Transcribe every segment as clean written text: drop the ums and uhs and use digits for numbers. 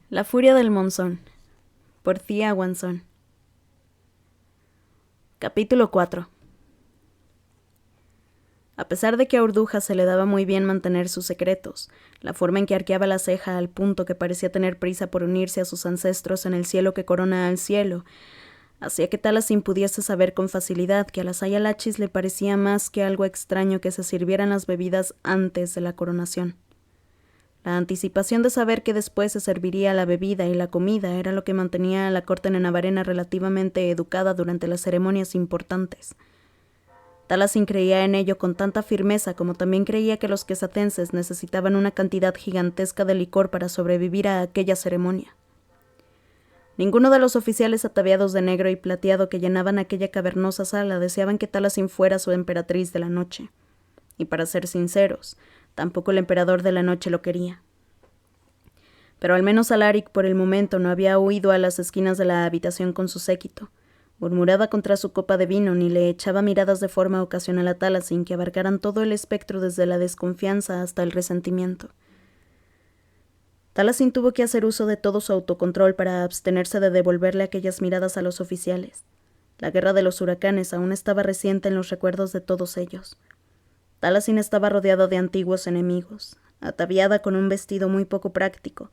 La furia del monzón, por Thea Wanson. Capítulo 4. A pesar de que a Urduja se le daba muy bien mantener sus secretos, la forma en que arqueaba la ceja al punto que parecía tener prisa por unirse a sus ancestros en el cielo que corona al cielo, hacía que Talasin pudiese saber con facilidad que a las Ayalachis le parecía más que algo extraño que se sirvieran las bebidas antes de la coronación. La anticipación de saber que después se serviría la bebida y la comida era lo que mantenía a la corte nenavarena relativamente educada durante las ceremonias importantes. Talasin creía en ello con tanta firmeza como también creía que los quesatenses necesitaban una cantidad gigantesca de licor para sobrevivir a aquella ceremonia. Ninguno de los oficiales ataviados de negro y plateado que llenaban aquella cavernosa sala deseaban que Talasin fuera su emperatriz de la noche. Y para ser sinceros, tampoco el emperador de la noche lo quería. Pero al menos Alaric por el momento no había huido a las esquinas de la habitación con su séquito. Murmuraba contra su copa de vino ni le echaba miradas de forma ocasional a Talasin que abarcaran todo el espectro desde la desconfianza hasta el resentimiento. Talasin tuvo que hacer uso de todo su autocontrol para abstenerse de devolverle aquellas miradas a los oficiales. La guerra de los huracanes aún estaba reciente en los recuerdos de todos ellos. Talasin estaba rodeada de antiguos enemigos, ataviada con un vestido muy poco práctico,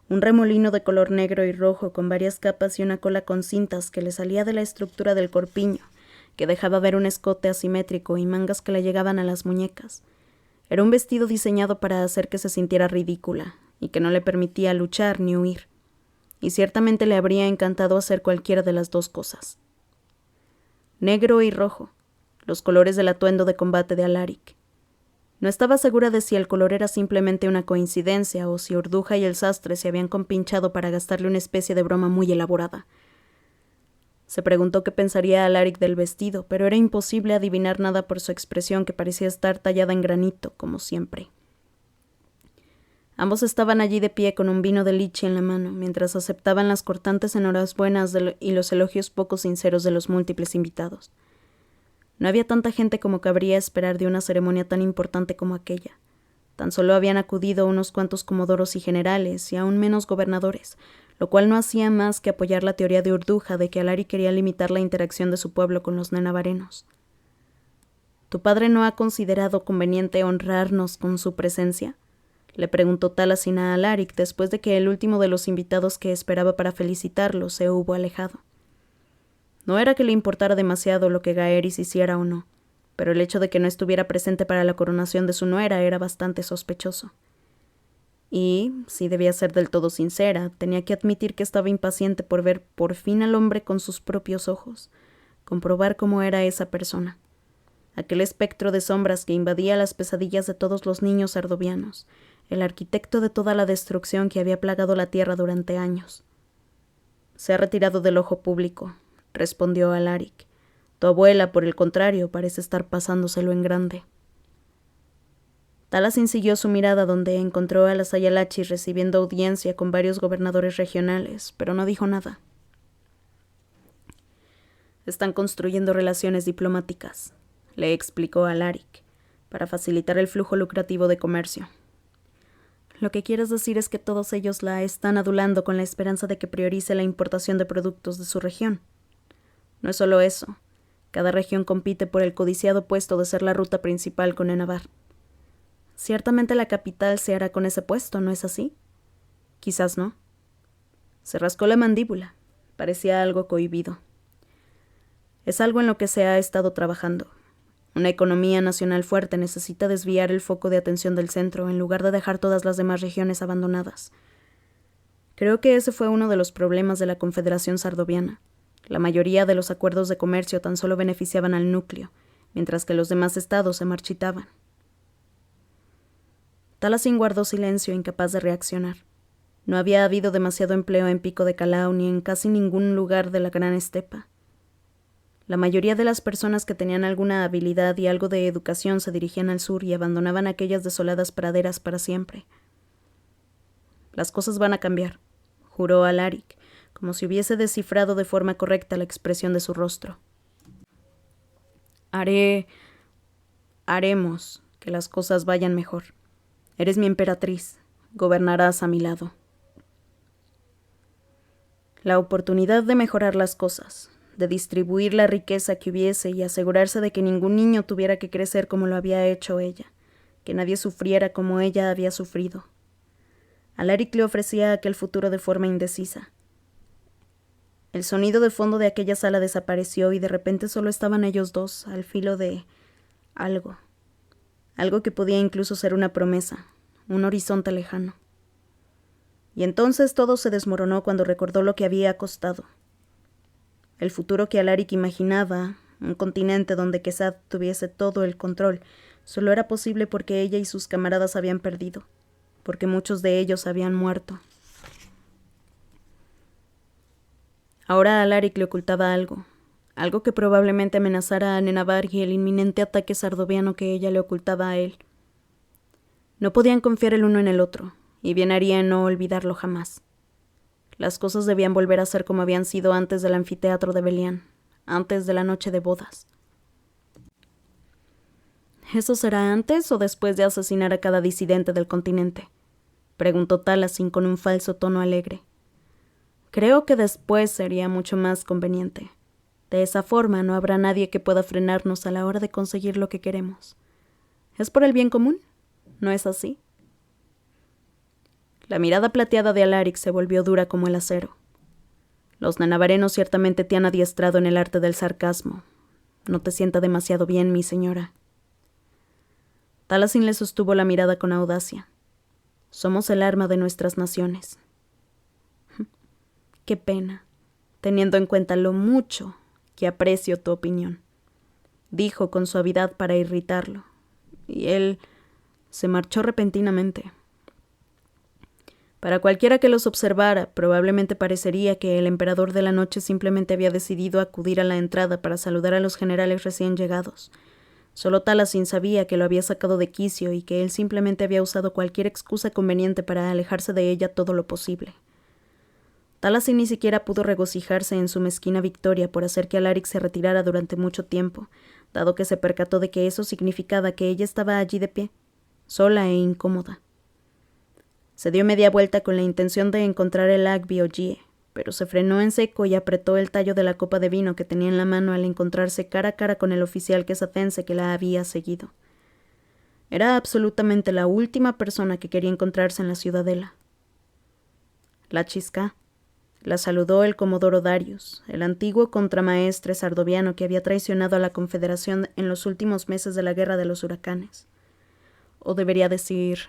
un remolino de color negro y rojo con varias capas y una cola con cintas que le salía de la estructura del corpiño, que dejaba ver un escote asimétrico y mangas que le llegaban a las muñecas. Era un vestido diseñado para hacer que se sintiera ridícula, y que no le permitía luchar ni huir. Y ciertamente le habría encantado hacer cualquiera de las dos cosas. Negro y rojo, los colores del atuendo de combate de Alaric. No estaba segura de si el color era simplemente una coincidencia o si Urduja y el sastre se habían compinchado para gastarle una especie de broma muy elaborada. Se preguntó qué pensaría Alaric del vestido, pero era imposible adivinar nada por su expresión que parecía estar tallada en granito, como siempre. Ambos estaban allí de pie con un vino de liche en la mano, mientras aceptaban las cortantes enhorabuenas y los elogios poco sinceros de los múltiples invitados. No había tanta gente como cabría esperar de una ceremonia tan importante como aquella. Tan solo habían acudido unos cuantos comodoros y generales, y aún menos gobernadores, lo cual no hacía más que apoyar la teoría de Urduja de que Alaric quería limitar la interacción de su pueblo con los nenavarenos. ¿Tu padre no ha considerado conveniente honrarnos con su presencia?, le preguntó Talasin a Alaric después de que el último de los invitados que esperaba para felicitarlo se hubo alejado. No era que le importara demasiado lo que Gaeris hiciera o no, pero el hecho de que no estuviera presente para la coronación de su nuera era bastante sospechoso. Y, si debía ser del todo sincera, tenía que admitir que estaba impaciente por ver por fin al hombre con sus propios ojos, comprobar cómo era esa persona. Aquel espectro de sombras que invadía las pesadillas de todos los niños ardovianos, el arquitecto de toda la destrucción que había plagado la tierra durante años. Se ha retirado del ojo público, respondió Alaric. Tu abuela, por el contrario, parece estar pasándoselo en grande. Talasin siguió su mirada donde encontró a las Ayalachis recibiendo audiencia con varios gobernadores regionales, pero no dijo nada. Están construyendo relaciones diplomáticas, le explicó Alaric, para facilitar el flujo lucrativo de comercio. Lo que quieres decir es que todos ellos la están adulando con la esperanza de que priorice la importación de productos de su región. No es solo eso. Cada región compite por el codiciado puesto de ser la ruta principal con Enabar. Ciertamente la capital se hará con ese puesto, ¿no es así? Quizás no. Se rascó la mandíbula. Parecía algo cohibido. Es algo en lo que se ha estado trabajando. Una economía nacional fuerte necesita desviar el foco de atención del centro en lugar de dejar todas las demás regiones abandonadas. Creo que ese fue uno de los problemas de la Confederación Sardoviana. La mayoría de los acuerdos de comercio tan solo beneficiaban al núcleo, mientras que los demás estados se marchitaban. Talasin guardó silencio, incapaz de reaccionar. No había habido demasiado empleo en Pico de Calau ni en casi ningún lugar de la gran estepa. La mayoría de las personas que tenían alguna habilidad y algo de educación se dirigían al sur y abandonaban aquellas desoladas praderas para siempre. Las cosas van a cambiar, juró Alaric, como si hubiese descifrado de forma correcta la expresión de su rostro. Haremos que las cosas vayan mejor. Eres mi emperatriz, gobernarás a mi lado. La oportunidad de mejorar las cosas, de distribuir la riqueza que hubiese y asegurarse de que ningún niño tuviera que crecer como lo había hecho ella, que nadie sufriera como ella había sufrido. Alaric le ofrecía aquel futuro de forma indecisa. El sonido de fondo de aquella sala desapareció y de repente solo estaban ellos dos, al filo de algo. Algo que podía incluso ser una promesa, un horizonte lejano. Y entonces todo se desmoronó cuando recordó lo que había costado. El futuro que Alaric imaginaba, un continente donde Kesad tuviese todo el control, solo era posible porque ella y sus camaradas habían perdido, porque muchos de ellos habían muerto. Ahora a Alaric le ocultaba algo que probablemente amenazara a Nenabar y el inminente ataque sardoviano que ella le ocultaba a él. No podían confiar el uno en el otro, y bien haría en no olvidarlo jamás. Las cosas debían volver a ser como habían sido antes del anfiteatro de Belian, antes de la noche de bodas. ¿Eso será antes o después de asesinar a cada disidente del continente?, preguntó Taliesin con un falso tono alegre. Creo que después sería mucho más conveniente. De esa forma no habrá nadie que pueda frenarnos a la hora de conseguir lo que queremos. ¿Es por el bien común? ¿No es así? La mirada plateada de Alaric se volvió dura como el acero. Los nenabarenos ciertamente te han adiestrado en el arte del sarcasmo. No te sienta demasiado bien, mi señora. Taliesin le sostuvo la mirada con audacia. Somos el arma de nuestras naciones. Qué pena, teniendo en cuenta lo mucho que aprecio tu opinión, dijo con suavidad para irritarlo, y él se marchó repentinamente. Para cualquiera que los observara, probablemente parecería que el emperador de la noche simplemente había decidido acudir a la entrada para saludar a los generales recién llegados. Solo Taliesin sabía que lo había sacado de quicio y que él simplemente había usado cualquier excusa conveniente para alejarse de ella todo lo posible. Taliesin ni siquiera pudo regocijarse en su mezquina victoria por hacer que Alaric se retirara durante mucho tiempo, dado que se percató de que eso significaba que ella estaba allí de pie, sola e incómoda. Se dio media vuelta con la intención de encontrar el Agbi Ogier, pero se frenó en seco y apretó el tallo de la copa de vino que tenía en la mano al encontrarse cara a cara con el oficial quesatense que la había seguido. Era absolutamente la última persona que quería encontrarse en la ciudadela. La Chisca. La saludó el comodoro Darius, el antiguo contramaestre sardoviano que había traicionado a la Confederación en los últimos meses de la Guerra de los Huracanes. O debería decir,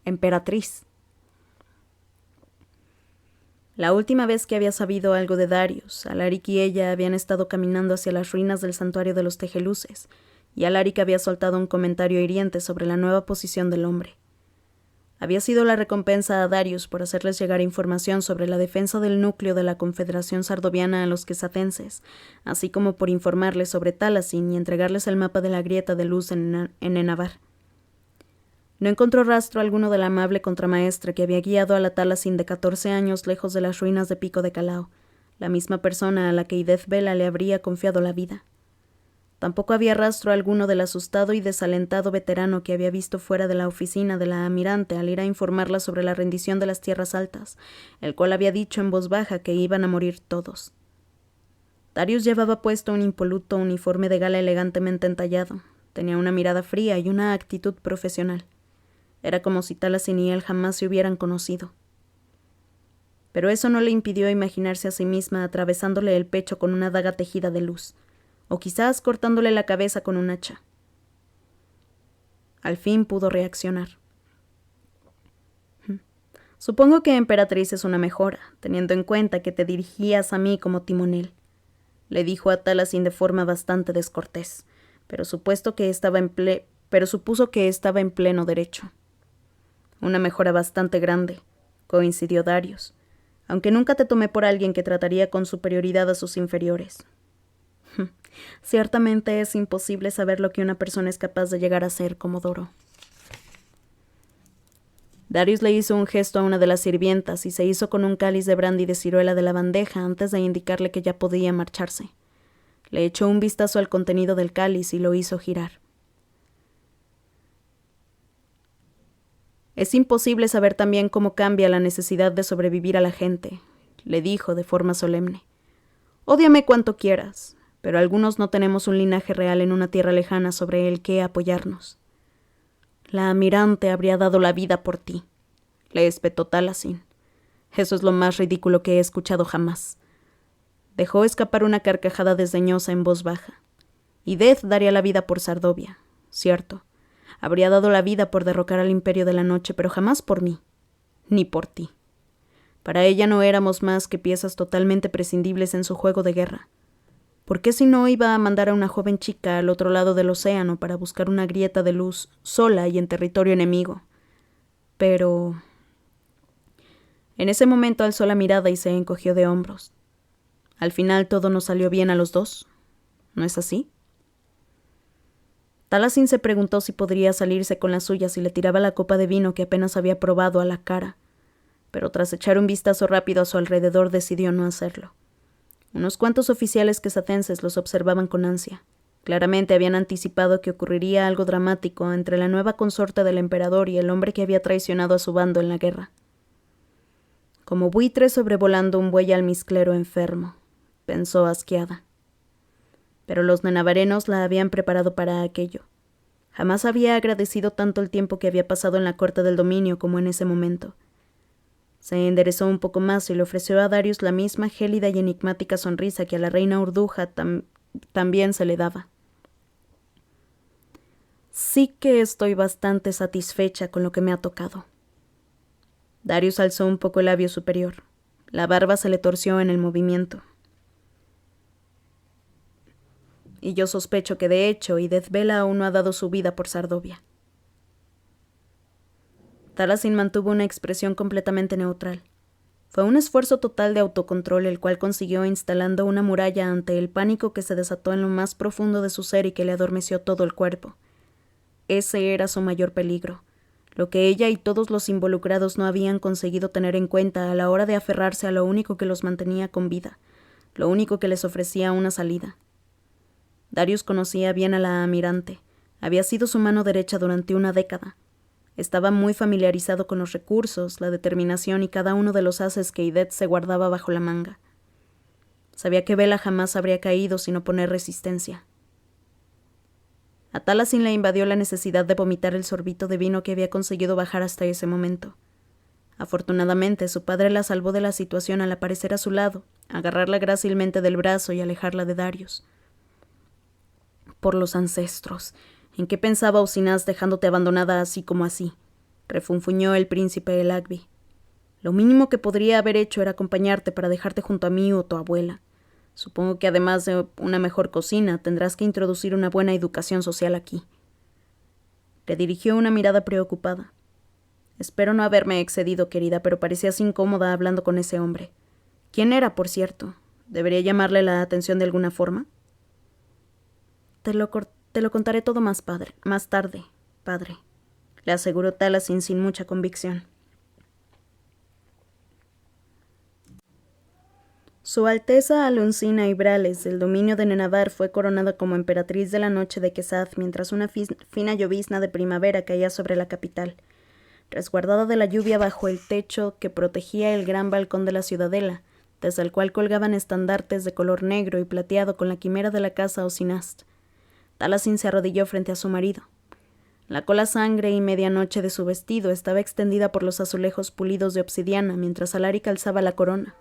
emperatriz. La última vez que había sabido algo de Darius, Alaric y ella habían estado caminando hacia las ruinas del santuario de los Tejeluces, y Alaric había soltado un comentario hiriente sobre la nueva posición del hombre. Había sido la recompensa a Darius por hacerles llegar información sobre la defensa del núcleo de la Confederación Sardoviana a los quesatenses, así como por informarles sobre Taliesin y entregarles el mapa de la grieta de luz en Nenabar. No encontró rastro alguno del amable contramaestre que había guiado a la Taliesin de 14 años lejos de las ruinas de Pico de Calao, la misma persona a la que Ideth Vela le habría confiado la vida. Tampoco había rastro alguno del asustado y desalentado veterano que había visto fuera de la oficina de la almirante al ir a informarla sobre la rendición de las tierras altas, el cual había dicho en voz baja que iban a morir todos. Darius llevaba puesto un impoluto uniforme de gala elegantemente entallado. Tenía una mirada fría y una actitud profesional. Era como si Taliesin y él jamás se hubieran conocido. Pero eso no le impidió imaginarse a sí misma atravesándole el pecho con una daga tejida de luz, o quizás cortándole la cabeza con un hacha. Al fin pudo reaccionar. Supongo que emperatriz es una mejora, teniendo en cuenta que te dirigías a mí como timonel, le dijo a Taliesin de forma bastante descortés, pero supuso que estaba en pleno derecho. Una mejora bastante grande, coincidió Darius, aunque nunca te tomé por alguien que trataría con superioridad a sus inferiores. Ciertamente es imposible saber lo que una persona es capaz de llegar a ser, Comodoro. Darius le hizo un gesto a una de las sirvientas y se hizo con un cáliz de brandy de ciruela de la bandeja antes de indicarle que ya podía marcharse. Le echó un vistazo al contenido del cáliz y lo hizo girar. Es imposible saber también cómo cambia la necesidad de sobrevivir a la gente. le dijo de forma solemne. Ódiame cuanto quieras, pero algunos no tenemos un linaje real en una tierra lejana sobre el que apoyarnos. La Amirante habría dado la vida por ti, le espetó Taliesin. Eso es lo más ridículo que he escuchado jamás. Dejó escapar una carcajada desdeñosa en voz baja. Y Death daría la vida por Sardovia, cierto. Habría dado la vida por derrocar al Imperio de la Noche, pero jamás por mí, ni por ti. Para ella no éramos más que piezas totalmente prescindibles en su juego de guerra. ¿Por qué si no iba a mandar a una joven chica al otro lado del océano para buscar una grieta de luz sola y en territorio enemigo? Pero... En ese momento alzó la mirada y se encogió de hombros. Al final todo nos salió bien a los dos, ¿no es así? Taliesin se preguntó si podría salirse con la suya si le tiraba la copa de vino que apenas había probado a la cara, pero tras echar un vistazo rápido a su alrededor decidió no hacerlo. Unos cuantos oficiales quesatenses los observaban con ansia. Claramente habían anticipado que ocurriría algo dramático entre la nueva consorte del emperador y el hombre que había traicionado a su bando en la guerra. Como buitre sobrevolando un buey almizclero enfermo, pensó asqueada. Pero los nenavarenos la habían preparado para aquello. Jamás había agradecido tanto el tiempo que había pasado en la corte del dominio como en ese momento. Se enderezó un poco más y le ofreció a Darius la misma gélida y enigmática sonrisa que a la reina Urduja también se le daba. Sí que estoy bastante satisfecha con lo que me ha tocado. Darius alzó un poco el labio superior. La barba se le torció en el movimiento. Y yo sospecho que de hecho Ideth Vela aún no ha dado su vida por Sardovia. Taliesin mantuvo una expresión completamente neutral. Fue un esfuerzo total de autocontrol el cual consiguió instalando una muralla ante el pánico que se desató en lo más profundo de su ser y que le adormeció todo el cuerpo. Ese era su mayor peligro, lo que ella y todos los involucrados no habían conseguido tener en cuenta a la hora de aferrarse a lo único que los mantenía con vida, lo único que les ofrecía una salida. Darius conocía bien a la Amirante. Había sido su mano derecha durante una década. Estaba muy familiarizado con los recursos, la determinación y cada uno de los ases que Ideth se guardaba bajo la manga. Sabía que Vela jamás habría caído sin oponer resistencia. A Taliesin le invadió la necesidad de vomitar el sorbito de vino que había conseguido bajar hasta ese momento. Afortunadamente, su padre la salvó de la situación al aparecer a su lado, agarrarla grácilmente del brazo y alejarla de Darius. Por los ancestros, ¿en qué pensaba Osinaz dejándote abandonada así como así? Refunfuñó el príncipe Elagvi. Lo mínimo que podría haber hecho era acompañarte para dejarte junto a mí o tu abuela. Supongo que además de una mejor cocina, tendrás que introducir una buena educación social aquí. Le dirigió una mirada preocupada. Espero no haberme excedido, querida, pero parecías incómoda hablando con ese hombre. ¿Quién era, por cierto? ¿Debería llamarle la atención de alguna forma? Te lo contaré todo más tarde, padre, le aseguró Taliesin sin mucha convicción. Su Alteza Aluncina Ibrales, del dominio de Nenavar, fue coronada como emperatriz de la noche de Quesath mientras una fina llovizna de primavera caía sobre la capital, resguardada de la lluvia bajo el techo que protegía el gran balcón de la ciudadela, desde el cual colgaban estandartes de color negro y plateado con la quimera de la casa Osinast. Taliesin se arrodilló frente a su marido. La cola sangre y medianoche de su vestido estaba extendida por los azulejos pulidos de obsidiana mientras Alaric alzaba la corona.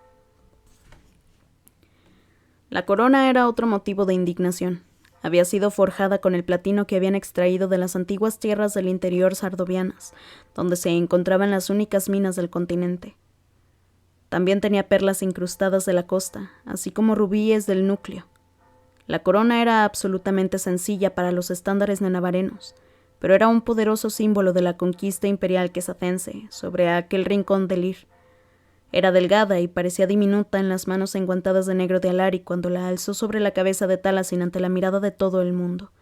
La corona era otro motivo de indignación. Había sido forjada con el platino que habían extraído de las antiguas tierras del interior sardovianas, donde se encontraban las únicas minas del continente. También tenía perlas incrustadas de la costa, así como rubíes del núcleo. La corona era absolutamente sencilla para los estándares nenavarenos, pero era un poderoso símbolo de la conquista imperial quesatense sobre aquel rincón del Ir. Era delgada y parecía diminuta en las manos enguantadas de negro de Alaric cuando la alzó sobre la cabeza de Taliesin ante la mirada de todo el mundo.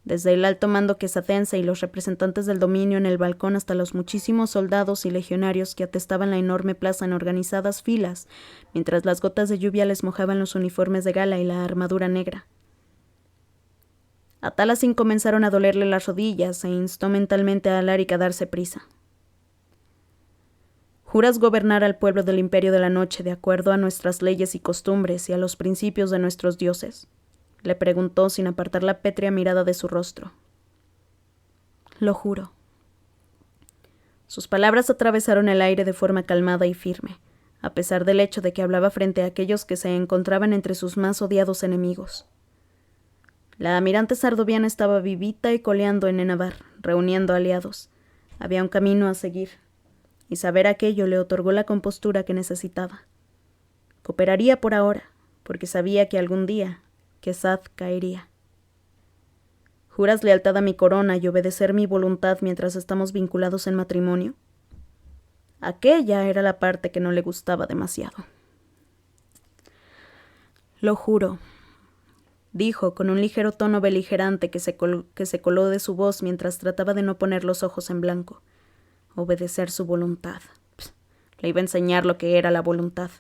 Desde el alto mando quesatense y los representantes del dominio en el balcón hasta los muchísimos soldados y legionarios que atestaban la enorme plaza en organizadas filas, mientras las gotas de lluvia les mojaban los uniformes de gala y la armadura negra. A Taliesin comenzaron a dolerle las rodillas e instó mentalmente a Alaric a darse prisa. ¿Juras gobernar al pueblo del Imperio de la Noche de acuerdo a nuestras leyes y costumbres y a los principios de nuestros dioses?», le preguntó sin apartar la pétrea mirada de su rostro. «Lo juro». Sus palabras atravesaron el aire de forma calmada y firme, a pesar del hecho de que hablaba frente a aquellos que se encontraban entre sus más odiados enemigos. La almirante sardoviana estaba vivita y coleando en Enabar, reuniendo aliados. Había un camino a seguir, y saber aquello le otorgó la compostura que necesitaba. Cooperaría por ahora, porque sabía que algún día Kesad caería. ¿Juras lealtad a mi corona y obedecer mi voluntad mientras estamos vinculados en matrimonio? Aquella era la parte que no le gustaba demasiado. «Lo juro», dijo con un ligero tono beligerante que se coló de su voz mientras trataba de no poner los ojos en blanco. Obedecer su voluntad. Le iba a enseñar lo que era la voluntad.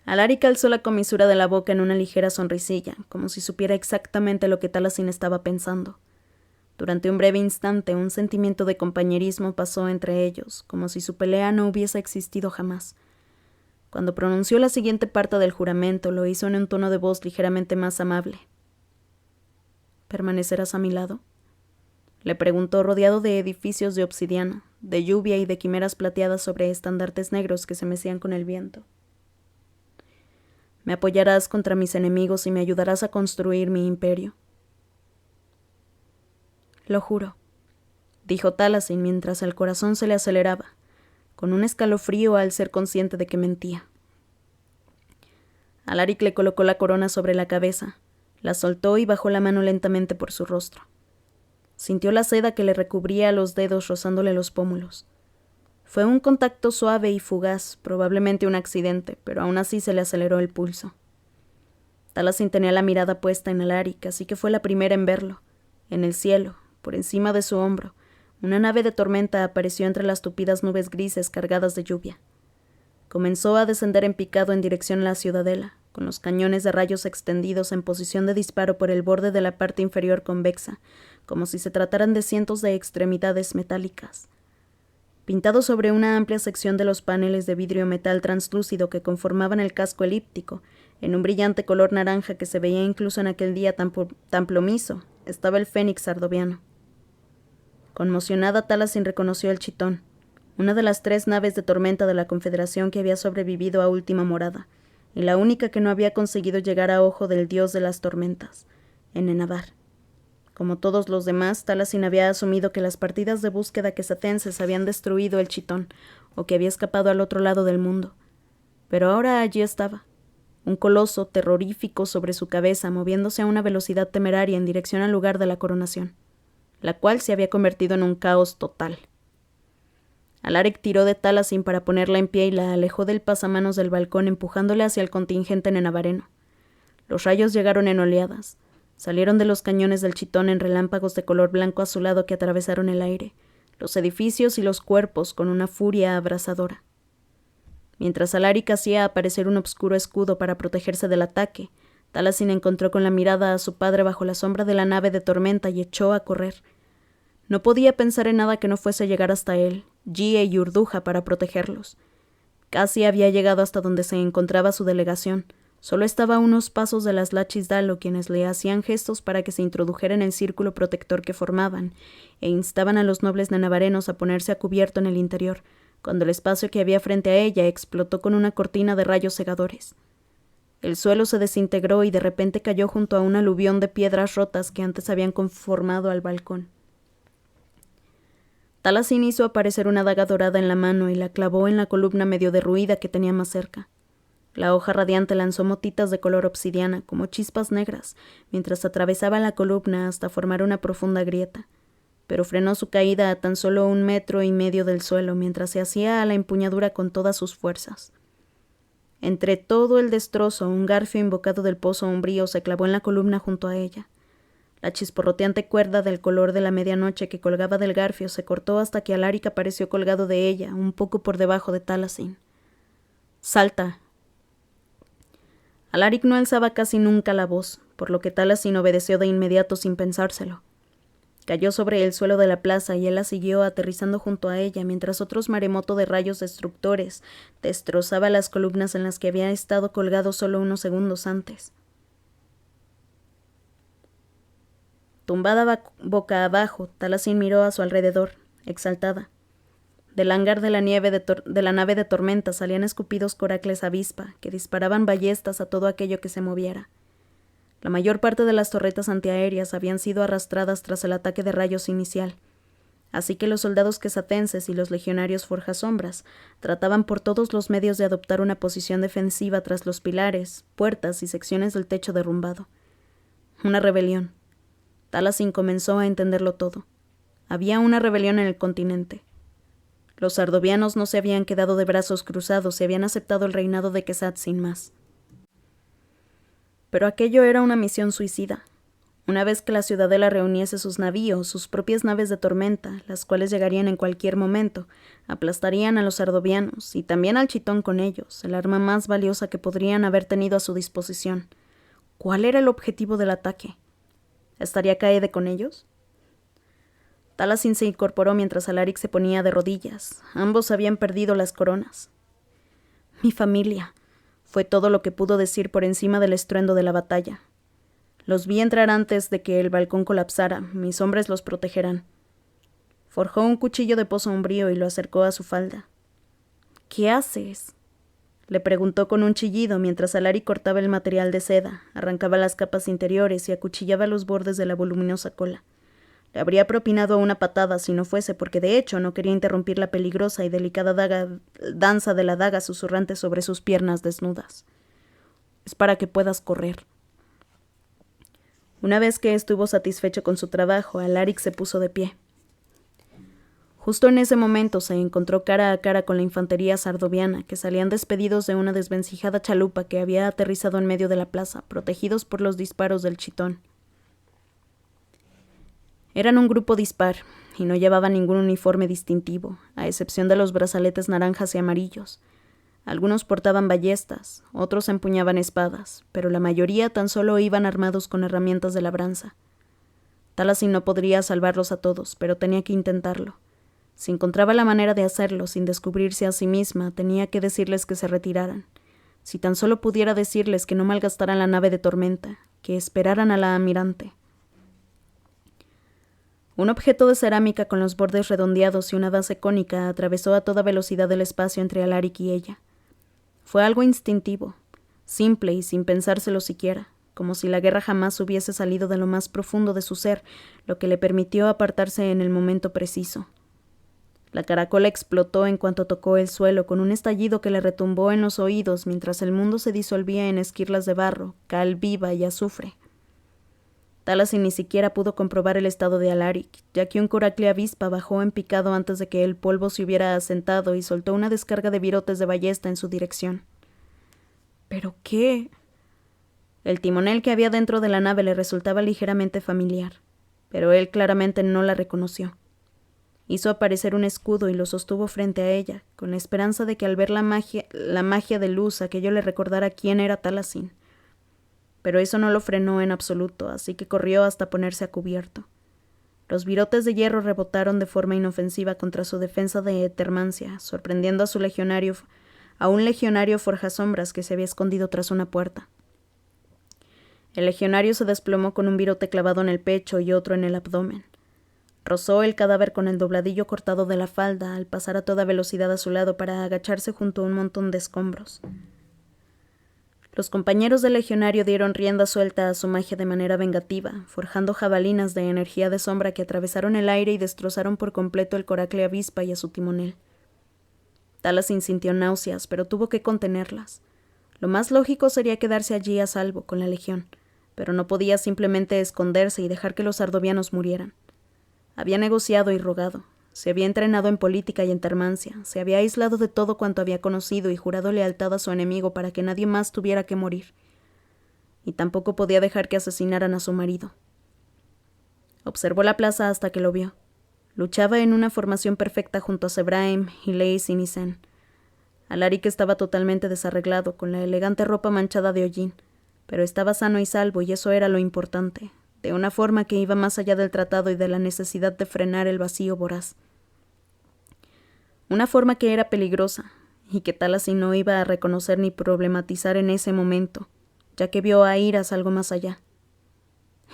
Alaric alzó la comisura de la boca en una ligera sonrisilla, como si supiera exactamente lo que Taliesin estaba pensando. Durante un breve instante, un sentimiento de compañerismo pasó entre ellos, como si su pelea no hubiese existido jamás. Cuando pronunció la siguiente parte del juramento, lo hizo en un tono de voz ligeramente más amable. «¿Permanecerás a mi lado?», le preguntó, rodeado de edificios de obsidiana, de lluvia y de quimeras plateadas sobre estandartes negros que se mecían con el viento. «¿Me apoyarás contra mis enemigos y me ayudarás a construir mi imperio?». «Lo juro», dijo Taliesin mientras el corazón se le aceleraba, con un escalofrío al ser consciente de que mentía. Alaric le colocó la corona sobre la cabeza, la soltó y bajó la mano lentamente por su rostro. Sintió la seda que le recubría los dedos rozándole los pómulos. Fue un contacto suave y fugaz, probablemente un accidente, pero aún así se le aceleró el pulso. Taliesin tenía la mirada puesta en Alaric, así que fue la primera en verlo. En el cielo, por encima de su hombro, una nave de tormenta apareció entre las tupidas nubes grises cargadas de lluvia. Comenzó a descender en picado en dirección a la ciudadela, con los cañones de rayos extendidos en posición de disparo por el borde de la parte inferior convexa, como si se trataran de cientos de extremidades metálicas. Pintado sobre una amplia sección de los paneles de vidrio metal translúcido que conformaban el casco elíptico, en un brillante color naranja que se veía incluso en aquel día tan plomizo, estaba el fénix sardoviano. Conmocionada, Taliesin reconoció el Chitón, una de las 3 naves de tormenta de la Confederación que había sobrevivido a Última Morada, y la única que no había conseguido llegar a ojo del dios de las tormentas, en Enabar. Como todos los demás, Taliesin había asumido que las partidas de búsqueda quesatenses habían destruido el Chitón, o que había escapado al otro lado del mundo. Pero ahora allí estaba, un coloso terrorífico sobre su cabeza, moviéndose a una velocidad temeraria en dirección al lugar de la coronación, la cual se había convertido en un caos total. Alaric tiró de Taliesin para ponerla en pie y la alejó del pasamanos del balcón, empujándole hacia el contingente nenavareno. Los rayos llegaron en oleadas. Salieron de los cañones del Chitón en relámpagos de color blanco azulado que atravesaron el aire, los edificios y los cuerpos con una furia abrasadora. Mientras Alaric hacía aparecer un obscuro escudo para protegerse del ataque, Taliesin encontró con la mirada a su padre bajo la sombra de la nave de tormenta y echó a correr. No podía pensar en nada que no fuese llegar hasta él, Gie y Urduja, para protegerlos. Casi había llegado hasta donde se encontraba su delegación. Solo estaba a unos pasos de las Lachis Dalo, quienes le hacían gestos para que se introdujera en el círculo protector que formaban, e instaban a los nobles nenavarenos a ponerse a cubierto en el interior, cuando el espacio que había frente a ella explotó con una cortina de rayos cegadores. El suelo se desintegró y de repente cayó junto a un aluvión de piedras rotas que antes habían conformado al balcón. Taliesin hizo aparecer una daga dorada en la mano y la clavó en la columna medio derruida que tenía más cerca. La hoja radiante lanzó motitas de color obsidiana, como chispas negras, mientras atravesaba la columna hasta formar una profunda grieta, pero frenó su caída a tan solo 1,5 metros del suelo mientras se hacía a la empuñadura con todas sus fuerzas. Entre todo el destrozo, un garfio invocado del pozo umbrío se clavó en la columna junto a ella. La chisporroteante cuerda del color de la medianoche que colgaba del garfio se cortó hasta que Alaric apareció colgado de ella, un poco por debajo de Taliesin. «¡Salta!». Alaric no alzaba casi nunca la voz, por lo que Taliesin obedeció de inmediato sin pensárselo. Cayó sobre el suelo de la plaza y él la siguió aterrizando junto a ella mientras otro maremoto de rayos destructores destrozaba las columnas en las que había estado colgado solo unos segundos antes. Tumbada boca abajo, Taliesin miró a su alrededor, exaltada. Del hangar de la nave de tormenta salían escupidos coracles avispa que disparaban ballestas a todo aquello que se moviera. La mayor parte de las torretas antiaéreas habían sido arrastradas tras el ataque de rayos inicial, así que los soldados quesatenses y los legionarios forjasombras trataban por todos los medios de adoptar una posición defensiva tras los pilares, puertas y secciones del techo derrumbado. Una rebelión. Taliesin comenzó a entenderlo todo. Había una rebelión en el continente. Los sardovianos no se habían quedado de brazos cruzados y habían aceptado el reinado de Kesat sin más. Pero aquello era una misión suicida. Una vez que la ciudadela reuniese sus navíos, sus propias naves de tormenta, las cuales llegarían en cualquier momento, aplastarían a los sardovianos y también al chitón con ellos, el arma más valiosa que podrían haber tenido a su disposición. ¿Cuál era el objetivo del ataque? ¿Estaría Kaede con ellos? Taliesin se incorporó mientras Alaric se ponía de rodillas. Ambos habían perdido las coronas. Mi familia, fue todo lo que pudo decir por encima del estruendo de la batalla. Los vi entrar antes de que el balcón colapsara. Mis hombres los protegerán. Forjó un cuchillo de pozo umbrío y lo acercó a su falda. ¿Qué haces?, le preguntó con un chillido mientras Alaric cortaba el material de seda, arrancaba las capas interiores y acuchillaba los bordes de la voluminosa cola. Le habría propinado una patada si no fuese porque de hecho no quería interrumpir la peligrosa y delicada danza de la daga susurrante sobre sus piernas desnudas. Es para que puedas correr. Una vez que estuvo satisfecho con su trabajo, Alaric se puso de pie. Justo en ese momento se encontró cara a cara con la infantería sardoviana, que salían despedidos de una desvencijada chalupa que había aterrizado en medio de la plaza, protegidos por los disparos del chitón. Eran un grupo dispar, y no llevaban ningún uniforme distintivo, a excepción de los brazaletes naranjas y amarillos. Algunos portaban ballestas, otros empuñaban espadas, pero la mayoría tan solo iban armados con herramientas de labranza. Taliesin no podría salvarlos a todos, pero tenía que intentarlo. Si encontraba la manera de hacerlo sin descubrirse a sí misma, tenía que decirles que se retiraran. Si tan solo pudiera decirles que no malgastaran la nave de tormenta, que esperaran a la almirante. Un objeto de cerámica con los bordes redondeados y una base cónica atravesó a toda velocidad el espacio entre Alaric y ella. Fue algo instintivo, simple y sin pensárselo siquiera, como si la guerra jamás hubiese salido de lo más profundo de su ser, lo que le permitió apartarse en el momento preciso. La caracola explotó en cuanto tocó el suelo con un estallido que le retumbó en los oídos mientras el mundo se disolvía en esquirlas de barro, cal viva y azufre. Taliesin ni siquiera pudo comprobar el estado de Alaric, ya que un coracle avispa bajó en picado antes de que el polvo se hubiera asentado y soltó una descarga de virotes de ballesta en su dirección. ¿Pero qué? El timonel que había dentro de la nave le resultaba ligeramente familiar, pero él claramente no la reconoció. Hizo aparecer un escudo y lo sostuvo frente a ella, con la esperanza de que al ver la magia de luz aquello le recordara quién era Taliesin. Pero eso no lo frenó en absoluto, así que corrió hasta ponerse a cubierto. Los virotes de hierro rebotaron de forma inofensiva contra su defensa de Termancia, sorprendiendo a un legionario forjasombras que se había escondido tras una puerta. El legionario se desplomó con un virote clavado en el pecho y otro en el abdomen. Rozó el cadáver con el dobladillo cortado de la falda al pasar a toda velocidad a su lado para agacharse junto a un montón de escombros. Los compañeros del legionario dieron rienda suelta a su magia de manera vengativa, forjando jabalinas de energía de sombra que atravesaron el aire y destrozaron por completo el coracle avispa y a su timonel. Taliesin sintió náuseas, pero tuvo que contenerlas. Lo más lógico sería quedarse allí a salvo con la legión, pero no podía simplemente esconderse y dejar que los sardovianos murieran. Había negociado y rogado. Se había entrenado en política y en termancia, se había aislado de todo cuanto había conocido y jurado lealtad a su enemigo para que nadie más tuviera que morir. Y tampoco podía dejar que asesinaran a su marido. Observó la plaza hasta que lo vio. Luchaba en una formación perfecta junto a Sebraim, Hileis y Nisen. Alaric estaba totalmente desarreglado, con la elegante ropa manchada de hollín, pero estaba sano y salvo y eso era lo importante. de una forma que iba más allá del tratado y de la necesidad de frenar el vacío voraz. Una forma que era peligrosa, y que Taliesin no iba a reconocer ni problematizar en ese momento, ya que vio a Hiras algo más allá.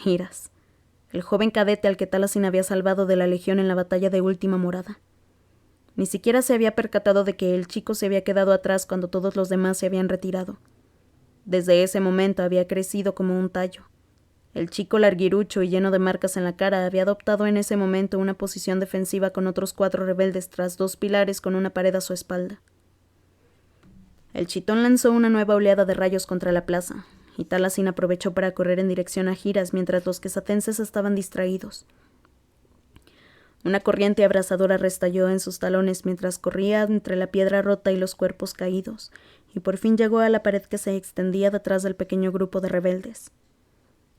Hiras, el joven cadete al que Taliesin había salvado de la legión en la batalla de Última Morada. Ni siquiera se había percatado de que el chico se había quedado atrás cuando todos los demás se habían retirado. Desde ese momento había crecido como un tallo. El chico larguirucho y lleno de marcas en la cara había adoptado en ese momento una posición defensiva con otros 4 rebeldes tras 2 pilares con una pared a su espalda. El chitón lanzó una nueva oleada de rayos contra la plaza, y Taliesin aprovechó para correr en dirección a Hiras mientras los quesatenses estaban distraídos. Una corriente abrasadora restalló en sus talones mientras corría entre la piedra rota y los cuerpos caídos, y por fin llegó a la pared que se extendía detrás del pequeño grupo de rebeldes.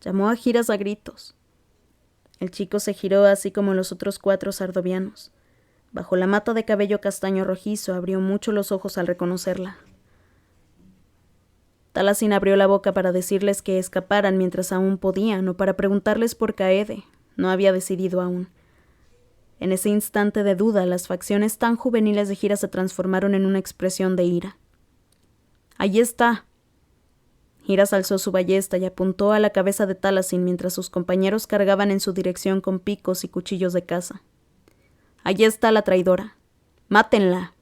Llamó a Hiras a gritos. El chico se giró así como los otros 4 sardovianos. Bajo la mata de cabello castaño rojizo abrió mucho los ojos al reconocerla. Taliesin abrió la boca para decirles que escaparan mientras aún podían o para preguntarles por Kaede. No había decidido aún. En ese instante de duda, las facciones tan juveniles de Hiras se transformaron en una expresión de ira. ¡Allí está! Hiras alzó su ballesta y apuntó a la cabeza de Taliesin mientras sus compañeros cargaban en su dirección con picos y cuchillos de caza. ¡Allí está la traidora! ¡Mátenla!